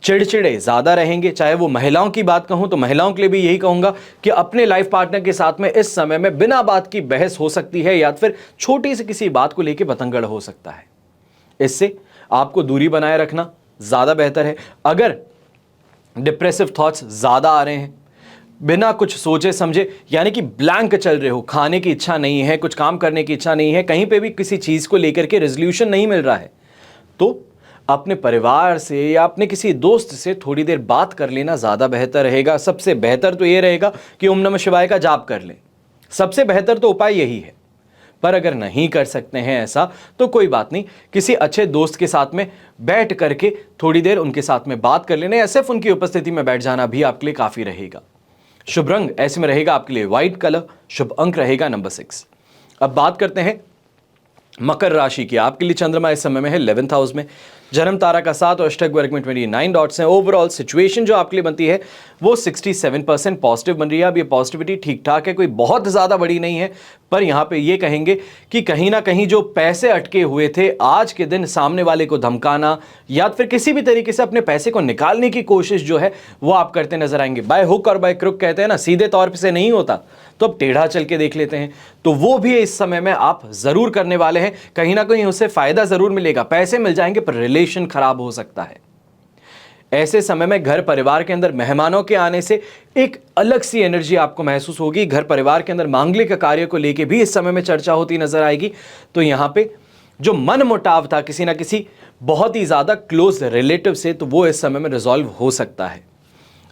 चिड़चिड़े ज्यादा रहेंगे। चाहे वो महिलाओं की बात कहूं तो महिलाओं के लिए भी यही कहूंगा कि अपने लाइफ पार्टनर के साथ में इस समय में बिना बात की बहस हो सकती है या फिर छोटी सी किसी बात को लेकर बतंगड़ हो सकता है। इससे आपको दूरी बनाए रखना ज्यादा बेहतर है। अगर डिप्रेसिव थॉट्स ज्यादा आ रहे हैं, बिना कुछ सोचे समझे यानी कि ब्लैंक चल रहे हो, खाने की इच्छा नहीं है, कुछ काम करने की इच्छा नहीं है, कहीं पे भी किसी चीज को लेकर के रेजोल्यूशन नहीं मिल रहा है, तो अपने परिवार से या अपने किसी दोस्त से थोड़ी देर बात कर लेना ज़्यादा बेहतर रहेगा। सबसे बेहतर तो ये रहेगा कि ओम नमः शिवाय का जाप कर लें, सबसे बेहतर तो उपाय यही है। पर अगर नहीं कर सकते हैं ऐसा तो कोई बात नहीं, किसी अच्छे दोस्त के साथ में बैठ करके थोड़ी देर उनके साथ में बात कर लेना या सिर्फ उनकी उपस्थिति में बैठ जाना भी आपके लिए काफ़ी रहेगा। शुभ रंग ऐसे में रहेगा आपके लिए व्हाइट कलर। शुभ अंक रहेगा नंबर 6। अब बात करते हैं मकर राशि की। आपके लिए चंद्रमा इस समय में है 11th हाउस में, जन्म तारा का 7 और अष्टक वर्ग में 29 डॉट्स हैं। ओवरऑल सिचुएशन जो आपके लिए बनती है वो 67% पॉजिटिव बन रही है। अब ये पॉजिटिविटी ठीक ठाक है, कोई बहुत ज़्यादा बड़ी नहीं है, पर यहाँ पे ये कहेंगे कि कहीं ना कहीं जो पैसे अटके हुए थे, आज के दिन सामने वाले को धमकाना या फिर किसी भी तरीके से अपने पैसे को निकालने की कोशिश जो है वो आप करते नजर आएंगे। बाय हुक और बाय क्रुक कहते हैं ना, सीधे तौर से नहीं होता तो अब टेढ़ा चल के देख लेते हैं, तो वो भी इस समय में आप जरूर करने वाले हैं। कहीं ना कहीं उससे फायदा जरूर मिलेगा, पैसे मिल जाएंगे पर रिलेशन खराब हो सकता है। ऐसे समय में घर परिवार के अंदर मेहमानों के आने से एक अलग सी एनर्जी आपको महसूस होगी। घर परिवार के अंदर मांगलिक कार्य को लेके भी इस समय में चर्चा होती नजर आएगी। तो यहां पे जो मन मुटाव था किसी ना किसी बहुत ही ज्यादा क्लोज रिलेटिव से, तो वो इस समय में रिजॉल्व हो सकता है।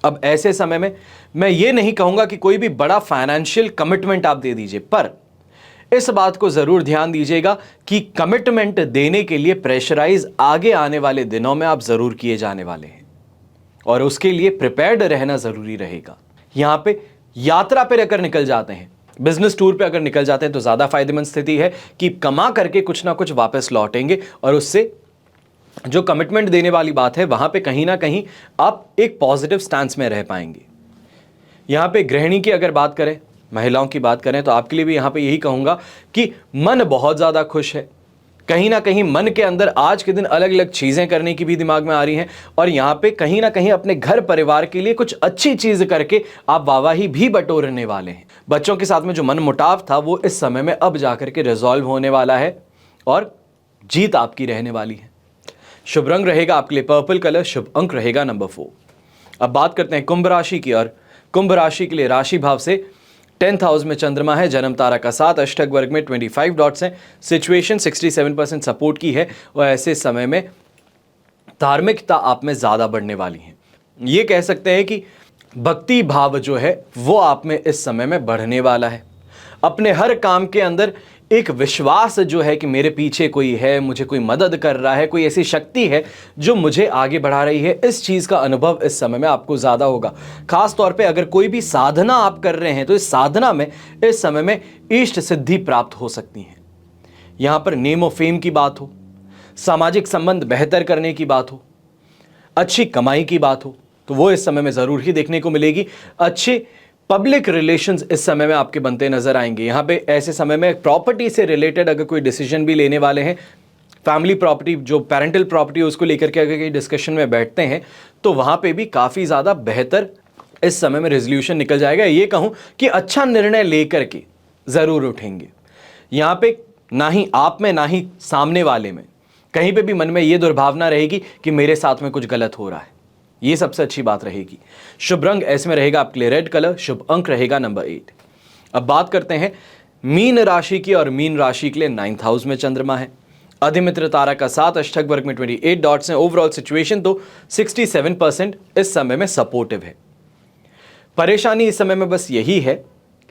अब ऐसे समय में मैं ये नहीं कहूंगा कि कोई भी बड़ा फाइनेंशियल कमिटमेंट आप दे दीजिए, पर इस बात को जरूर ध्यान दीजिएगा कि कमिटमेंट देने के लिए प्रेशराइज आगे आने वाले दिनों में आप जरूर किए जाने वाले हैं और उसके लिए प्रिपेयर्ड रहना जरूरी रहेगा। यहां पे यात्रा पर अगर निकल जाते हैं, बिजनेस टूर पे अगर निकल जाते हैं तो ज्यादा फायदेमंद स्थिति है कि कमा करके कुछ ना कुछ वापस लौटेंगे और उससे जो कमिटमेंट देने वाली बात है वहां पे कहीं ना कहीं आप एक पॉजिटिव स्टैंस में रह पाएंगे। यहां पे गृहिणी की अगर बात करें, महिलाओं की बात करें, तो आपके लिए भी यहां पे यही कहूंगा कि मन बहुत ज्यादा खुश है। कहीं ना कहीं मन के अंदर आज के दिन अलग अलग चीजें करने की भी दिमाग में आ रही हैं और यहां पे कहीं ना कहीं अपने घर परिवार के लिए कुछ अच्छी चीज करके आप वाहवाही भी बटोरने वाले हैं। बच्चों के साथ में जो मन मुटाव था वो इस समय में अब जाकर के रिजॉल्व होने वाला है और जीत आपकी रहने वाली है। शुभ रंग रहेगा आपके लिए पर्पल कलर। शुभ अंक रहेगा नंबर 4। अब बात करते हैं कुंभ राशि की, और कुंभ राशि के लिए राशि भाव से 10th हाउस में चंद्रमा है, जन्म तारा का 7, अष्टक वर्ग में 25 डॉट्स हैं। सिचुएशन 67% सपोर्ट की है और ऐसे समय में धार्मिकता आप में ज्यादा बढ़ने वाली है। ये कह सकते हैं कि भक्ति भाव जो है वो आप में इस समय में बढ़ने वाला है। अपने हर काम के अंदर एक विश्वास जो है कि मेरे पीछे कोई है, मुझे कोई मदद कर रहा है, कोई ऐसी शक्ति है जो मुझे आगे बढ़ा रही है, इस चीज़ का अनुभव इस समय में आपको ज़्यादा होगा। खास तौर पे अगर कोई भी साधना आप कर रहे हैं तो इस साधना में इस समय में इष्ट सिद्धि प्राप्त हो सकती है। यहाँ पर नेम ऑफ फेम की बात हो, सामाजिक संबंध बेहतर करने की बात हो, अच्छी कमाई की बात हो, तो वो इस समय में ज़रूर ही देखने को मिलेगी। अच्छे पब्लिक रिलेशंस इस समय में आपके बनते नजर आएंगे। यहाँ पे ऐसे समय में प्रॉपर्टी से रिलेटेड अगर कोई डिसीजन भी लेने वाले हैं, फैमिली प्रॉपर्टी जो पेरेंटल प्रॉपर्टी है उसको लेकर के अगर कोई डिस्कशन में बैठते हैं तो वहाँ पे भी काफ़ी ज़्यादा बेहतर इस समय में रेजोल्यूशन निकल जाएगा। ये कहूँ कि अच्छा निर्णय लेकर के ज़रूर उठेंगे। यहाँ पे ना ही आप में ना ही सामने वाले में कहीं पे भी मन में ये दुर्भावना रहेगी कि मेरे साथ में कुछ गलत हो रहा है। ये सबसे अच्छी बात रहेगी। शुभ रंग ऐसे में रहेगा आपके लिए रेड कलर, शुभ अंक रहेगा नंबर 8। अब बात करते हैं मीन राशि की, और मीन राशि के लिए 9th हाउस में चंद्रमा है, अधिमित्र तारा का 7, अष्टक वर्ग में 28 डॉट्स हैं। ओवरऑल सिचुएशन तो 67% इस समय में सपोर्टिव है। परेशानी इस समय में बस यही है,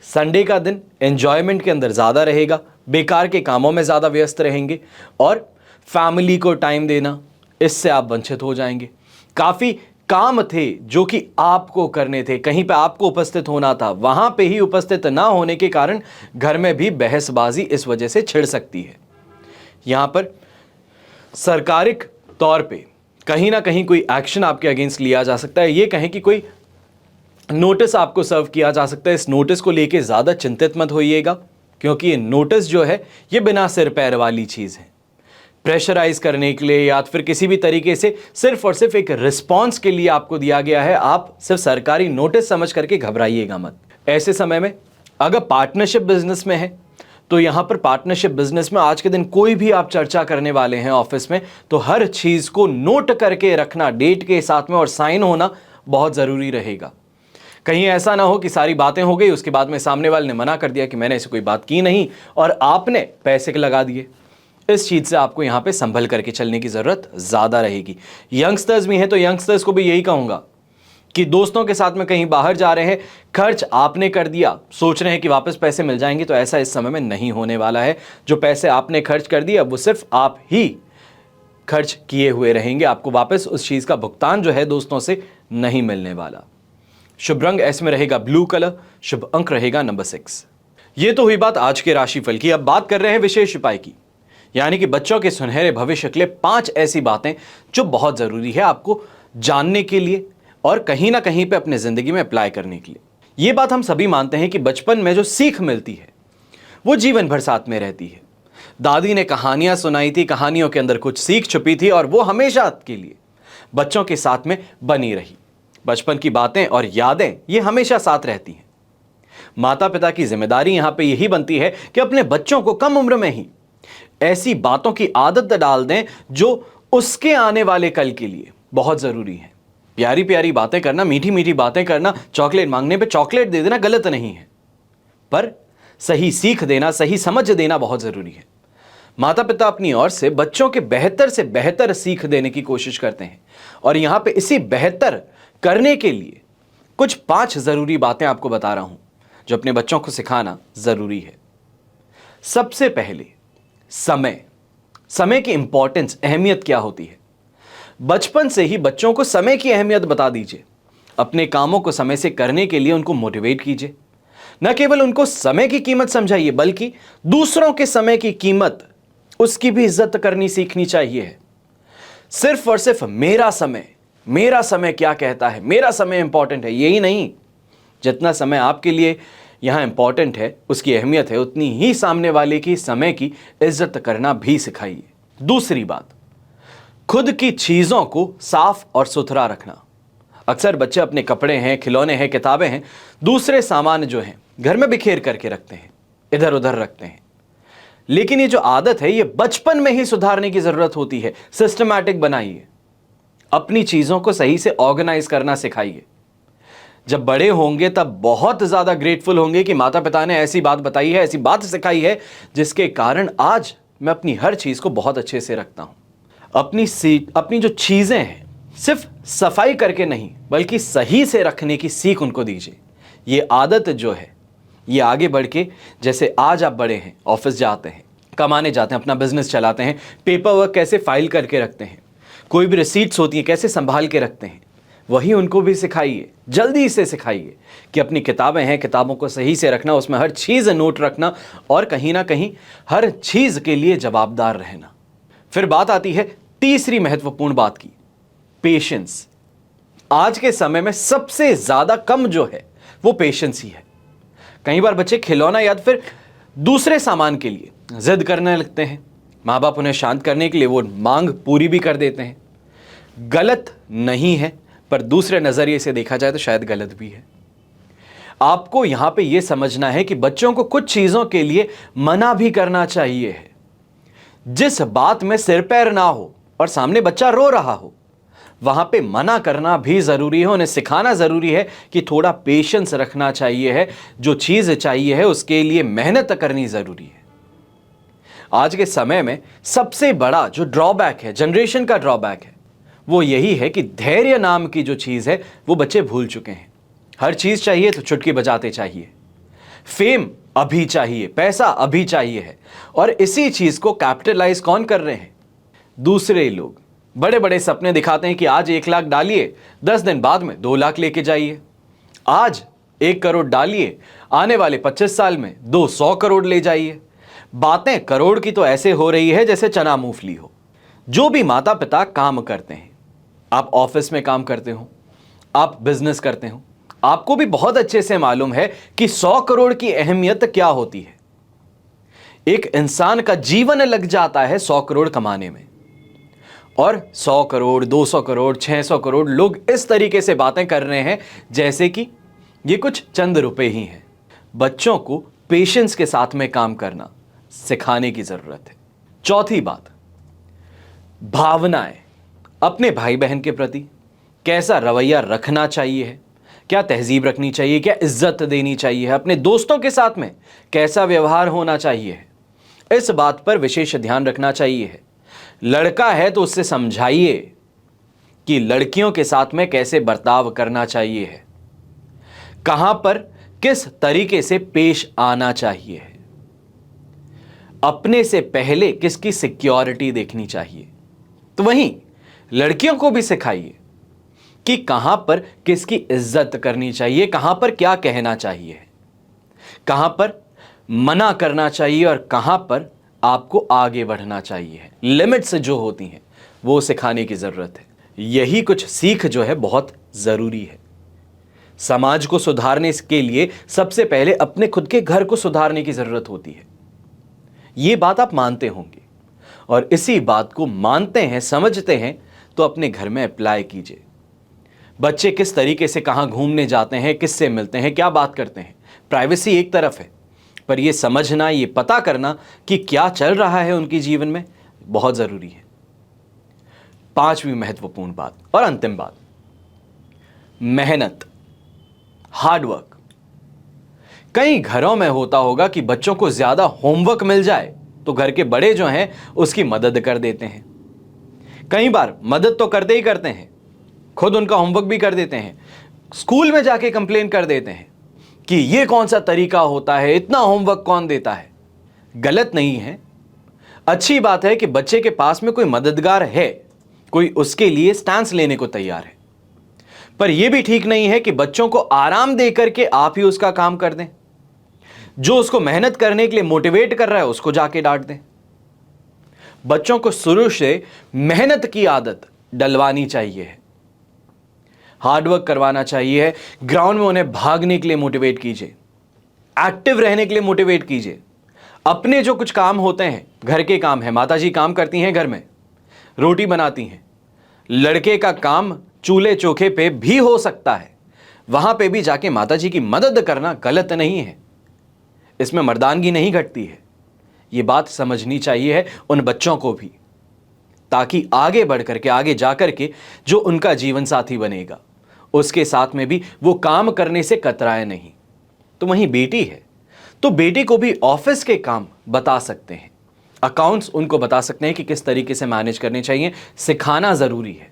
संडे का दिन एंजॉयमेंट के अंदर ज़्यादा रहेगा, बेकार के कामों में ज़्यादा व्यस्त रहेंगे और फैमिली को टाइम देना, इससे आप वंचित हो जाएंगे। काफ़ी काम थे जो कि आपको करने थे, कहीं पे आपको उपस्थित होना था, वहां पे ही उपस्थित ना होने के कारण घर में भी बहसबाजी इस वजह से छिड़ सकती है। यहां पर सरकारिक तौर पे कहीं ना कहीं कोई एक्शन आपके अगेंस्ट लिया जा सकता है। ये कहें कि कोई नोटिस आपको सर्व किया जा सकता है। इस नोटिस को लेके ज़्यादा चिंतित मत होइएगा, क्योंकि ये नोटिस जो है ये बिना सिर पैर वाली चीज़ है। प्रेशराइज करने के लिए या फिर किसी भी तरीके से सिर्फ और सिर्फ एक रिस्पॉन्स के लिए आपको दिया गया है। आप सिर्फ सरकारी नोटिस समझ करके घबराइएगा मत। ऐसे समय में अगर पार्टनरशिप बिजनेस में है तो यहाँ पर पार्टनरशिप बिजनेस में आज के दिन कोई भी आप चर्चा करने वाले हैं ऑफिस में, तो हर चीज़ को नोट करके रखना डेट के साथ में और साइन होना बहुत ज़रूरी रहेगा। कहीं ऐसा ना हो कि सारी बातें हो गई, उसके बाद में सामने वाले ने मना कर दिया कि मैंने ऐसी कोई बात की नहीं और आपने पैसे लगा दिए। इस चीज़ से आपको यहाँ पे संभल करके चलने की ज़रूरत ज़्यादा रहेगी। यंगस्टर्स भी हैं तो यंगस्टर्स को भी यही कहूँगा कि दोस्तों के साथ में कहीं बाहर जा रहे हैं, खर्च आपने कर दिया, सोच रहे हैं कि वापस पैसे मिल जाएंगे, तो ऐसा इस समय में नहीं होने वाला है। जो पैसे आपने खर्च कर दिए अब वो सिर्फ आप ही खर्च किए हुए रहेंगे, आपको वापस उस चीज़ का भुगतान जो है दोस्तों से नहीं मिलने वाला। शुभ रंग ऐसे में रहेगा ब्लू कलर, शुभ अंक रहेगा नंबर 6। ये तो हुई बात आज के राशिफल की। अब बात कर रहे हैं विशेष उपाय की, यानी कि बच्चों के सुनहरे भविष्य के लिए 5 ऐसी बातें जो बहुत ज़रूरी है आपको जानने के लिए और कहीं ना कहीं पे अपने ज़िंदगी में अप्लाई करने के लिए। ये बात हम सभी मानते हैं कि बचपन में जो सीख मिलती है वो जीवन भर साथ में रहती है। दादी ने कहानियाँ सुनाई थी, कहानियों के अंदर कुछ सीख छुपी थी और वो हमेशा के लिए बच्चों के साथ में बनी रही। बचपन की बातें और यादें ये हमेशा साथ रहती हैं। माता पिता की जिम्मेदारी यहाँ पे यही बनती है कि अपने बच्चों को कम उम्र में ही ऐसी बातों की आदत डाल दें जो उसके आने वाले कल के लिए बहुत ज़रूरी है। प्यारी प्यारी बातें करना, मीठी मीठी बातें करना, चॉकलेट मांगने पे चॉकलेट दे देना गलत नहीं है, पर सही सीख देना, सही समझ देना बहुत ज़रूरी है। माता पिता अपनी ओर से बच्चों के बेहतर से बेहतर सीख देने की कोशिश करते हैं और यहाँ पे इसी बेहतर करने के लिए कुछ 5 ज़रूरी बातें आपको बता रहा हूँ जो अपने बच्चों को सिखाना ज़रूरी है। सबसे पहले समय की इंपॉर्टेंस, अहमियत क्या होती है। बचपन से ही बच्चों को समय की अहमियत बता दीजिए। अपने कामों को समय से करने के लिए उनको मोटिवेट कीजिए। न केवल उनको समय की कीमत समझाइए बल्कि दूसरों के समय की कीमत, उसकी भी इज्जत करनी सीखनी चाहिए। सिर्फ और सिर्फ मेरा समय क्या कहता है, मेरा समय इंपॉर्टेंट है, यही नहीं। जितना समय आपके लिए यहाँ इंपॉर्टेंट है, उसकी अहमियत है, उतनी ही सामने वाले की समय की इज्जत करना भी सिखाइए। दूसरी बात, खुद की चीज़ों को साफ और सुथरा रखना। अक्सर बच्चे अपने कपड़े हैं, खिलौने हैं, किताबें हैं, दूसरे सामान जो हैं घर में बिखेर करके रखते हैं, इधर उधर रखते हैं। लेकिन ये जो आदत है ये बचपन में ही सुधारने की ज़रूरत होती है। सिस्टमैटिक बनाइए, अपनी चीज़ों को सही से ऑर्गेनाइज करना सिखाइए। जब बड़े होंगे तब बहुत ज़्यादा ग्रेटफुल होंगे कि माता पिता ने ऐसी बात बताई है, ऐसी बात सिखाई है, जिसके कारण आज मैं अपनी हर चीज़ को बहुत अच्छे से रखता हूँ। अपनी जो चीज़ें हैं सिर्फ सफाई करके नहीं बल्कि सही से रखने की सीख उनको दीजिए। ये आदत जो है ये आगे बढ़ के, जैसे आज आप बड़े हैं, ऑफिस जाते हैं, कमाने जाते हैं, अपना बिजनेस चलाते हैं, पेपर वर्क कैसे फाइल करके रखते हैं, कोई भी रिसीट्स होती हैं कैसे संभाल के रखते हैं, वही उनको भी सिखाइए। जल्दी से सिखाइए कि अपनी किताबें हैं, किताबों को सही से रखना, उसमें हर चीज़ नोट रखना और कहीं ना कहीं हर चीज़ के लिए जवाबदार रहना। फिर बात आती है तीसरी महत्वपूर्ण बात की, पेशेंस। आज के समय में सबसे ज़्यादा कम जो है वो पेशेंस ही है। कई बार बच्चे खिलौना या फिर दूसरे सामान के लिए जिद करने लगते हैं, माँ बाप उन्हें शांत करने के लिए वो मांग पूरी भी कर देते हैं। गलत नहीं है, पर दूसरे नज़रिए से देखा जाए तो शायद गलत भी है। आपको यहां पे ये समझना है कि बच्चों को कुछ चीज़ों के लिए मना भी करना चाहिए है। जिस बात में सिर पैर ना हो और सामने बच्चा रो रहा हो, वहां पे मना करना भी ज़रूरी है। उन्हें सिखाना ज़रूरी है कि थोड़ा पेशेंस रखना चाहिए है, जो चीज़ चाहिए है उसके लिए मेहनत करनी ज़रूरी है। आज के समय में सबसे बड़ा जो ड्रॉबैक है, जनरेशन का ड्रॉबैक है, वो यही है कि धैर्य नाम की जो चीज़ है वो बच्चे भूल चुके हैं। हर चीज़ चाहिए तो चुटकी बजाते चाहिए, फेम अभी चाहिए, पैसा अभी चाहिए है। और इसी चीज़ को कैपिटलाइज कौन कर रहे हैं? दूसरे लोग। बड़े बड़े सपने दिखाते हैं कि आज 1 लाख डालिए, 10 दिन बाद में 2 लाख लेके जाइए। आज 1 करोड़ डालिए, आने वाले 25 साल में 200 करोड़ ले जाइए। बातें करोड़ की तो ऐसे हो रही है जैसे चना मूंगफली हो। जो भी माता पिता काम करते हैं, आप ऑफिस में काम करते हो, आप बिजनेस करते हो, आपको भी बहुत अच्छे से मालूम है कि 100 करोड़ की अहमियत क्या होती है। एक इंसान का जीवन लग जाता है 100 करोड़ कमाने में, और 100 करोड़, 200 करोड़, 600 करोड़ लोग इस तरीके से बातें कर रहे हैं जैसे कि ये कुछ चंद रुपए ही हैं। बच्चों को पेशेंस के साथ में काम करना सिखाने की जरूरत है। चौथी बात, भावनाएं। अपने भाई बहन के प्रति कैसा रवैया रखना चाहिए है, क्या तहजीब रखनी चाहिए, क्या इज्जत देनी चाहिए है, अपने दोस्तों के साथ में कैसा व्यवहार होना चाहिए है, इस बात पर विशेष ध्यान रखना चाहिए है। लड़का है तो उससे समझाइए कि लड़कियों के साथ में कैसे बर्ताव करना चाहिए है, कहां पर किस तरीके से पेश आना चाहिए है। अपने से पहले किसकी सिक्योरिटी देखनी चाहिए। तो वहीं लड़कियों को भी सिखाइए कि कहां पर किसकी इज्जत करनी चाहिए, कहां पर क्या कहना चाहिए, कहां पर मना करना चाहिए और कहां पर आपको आगे बढ़ना चाहिए। लिमिट्स जो होती हैं वो सिखाने की जरूरत है। यही कुछ सीख जो है बहुत जरूरी है। समाज को सुधारने के लिए सबसे पहले अपने खुद के घर को सुधारने की जरूरत होती है। ये बात आप मानते होंगे, और इसी बात को मानते हैं, समझते हैं तो अपने घर में अप्लाई कीजिए। बच्चे किस तरीके से कहां घूमने जाते हैं, किससे मिलते हैं, क्या बात करते हैं, प्राइवेसी एक तरफ है, पर यह समझना, यह पता करना कि क्या चल रहा है उनके जीवन में बहुत जरूरी है। पांचवी महत्वपूर्ण बात और अंतिम बात, मेहनत, हार्डवर्क। कई घरों में होता होगा कि बच्चों को ज्यादा होमवर्क मिल जाए तो घर के बड़े जो हैं उसकी मदद कर देते हैं। कई बार मदद तो करते ही करते हैं, खुद उनका होमवर्क भी कर देते हैं, स्कूल में जाके कंप्लेन कर देते हैं कि ये कौन सा तरीका होता है, इतना होमवर्क कौन देता है। गलत नहीं है, अच्छी बात है कि बच्चे के पास में कोई मददगार है, कोई उसके लिए स्टैंस लेने को तैयार है। पर यह भी ठीक नहीं है कि बच्चों को आराम दे करके आप ही उसका काम कर दें। जो उसको मेहनत करने के लिए मोटिवेट कर रहा है उसको जाके डांट दें। बच्चों को शुरू से मेहनत की आदत डलवानी चाहिए, हार्डवर्क करवाना चाहिए। ग्राउंड में उन्हें भागने के लिए मोटिवेट कीजिए, एक्टिव रहने के लिए मोटिवेट कीजिए। अपने जो कुछ काम होते हैं, घर के काम है, माताजी काम करती हैं, घर में रोटी बनाती हैं, लड़के का काम चूल्हे चौके पे भी हो सकता है, वहां पे भी जाके माताजी की मदद करना गलत नहीं है, इसमें मर्दानगी नहीं घटती है। ये बात समझनी चाहिए है उन बच्चों को भी, ताकि आगे बढ़ करके, आगे जाकर के जो उनका जीवन साथी बनेगा उसके साथ में भी वो काम करने से कतराए नहीं। तो वहीं बेटी है तो बेटी को भी ऑफिस के काम बता सकते हैं, अकाउंट्स उनको बता सकते हैं कि किस तरीके से मैनेज करने चाहिए। सिखाना जरूरी है।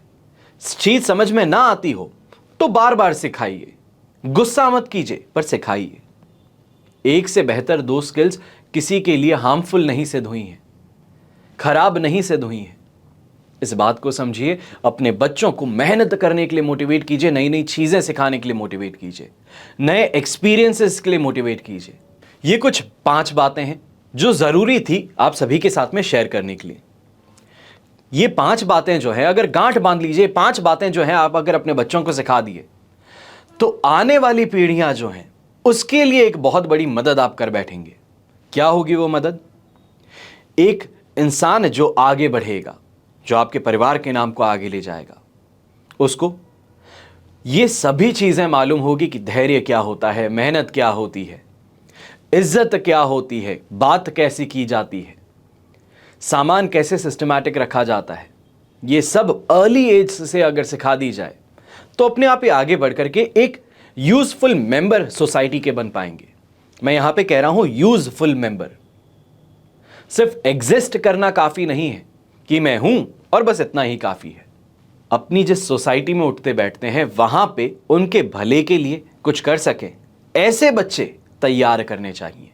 चीज समझ में ना आती हो तो बार बार सिखाइए, गुस्सा मत कीजिए पर सिखाइए। एक से बेहतर दो स्किल्स किसी के लिए हार्मफुल नहीं सिद्ध हुई हैं, खराब नहीं सिद्ध हुई हैं। इस बात को समझिए, अपने बच्चों को मेहनत करने के लिए मोटिवेट कीजिए, नई नई चीजें सिखाने के लिए मोटिवेट कीजिए, नए एक्सपीरियंसेस के लिए मोटिवेट कीजिए। ये कुछ 5 बातें हैं जो जरूरी थी आप सभी के साथ में शेयर करने के लिए। ये 5 बातें जो है, अगर गांठ बांध लीजिए, 5 बातें जो हैं आप अगर अपने बच्चों को सिखा दिए तो आने वाली पीढ़ियां जो हैं उसके लिए एक बहुत बड़ी मदद आप कर बैठेंगे। क्या होगी वो मदद? एक इंसान जो आगे बढ़ेगा, जो आपके परिवार के नाम को आगे ले जाएगा, उसको ये सभी चीजें मालूम होगी कि धैर्य क्या होता है, मेहनत क्या होती है, इज्जत क्या होती है, बात कैसी की जाती है, सामान कैसे सिस्टमैटिक रखा जाता है। ये सब अर्ली एज से अगर सिखा दी जाए तो अपने आप ही आगे बढ़ करके एक यूजफुल मेंबर सोसाइटी के बन पाएंगे। मैं यहां पे कह रहा हूं यूजफुल मेंबर। सिर्फ एग्जिस्ट करना काफी नहीं है कि मैं हूं और बस इतना ही काफी है। अपनी जिस सोसाइटी में उठते बैठते हैं वहां पे उनके भले के लिए कुछ कर सके, ऐसे बच्चे तैयार करने चाहिए।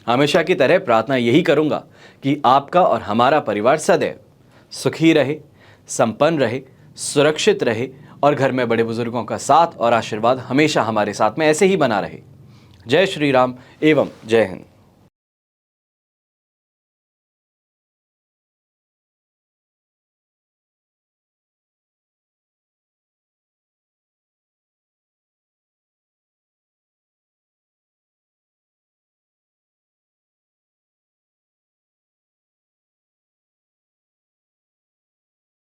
हमेशा की तरह प्रार्थना यही करूंगा कि आपका और हमारा परिवार सदैव सुखी रहे, संपन्न रहे, सुरक्षित रहे और घर में बड़े बुजुर्गों का साथ और आशीर्वाद हमेशा हमारे साथ में ऐसे ही बना रहे। जय श्री राम एवं जय हिंद।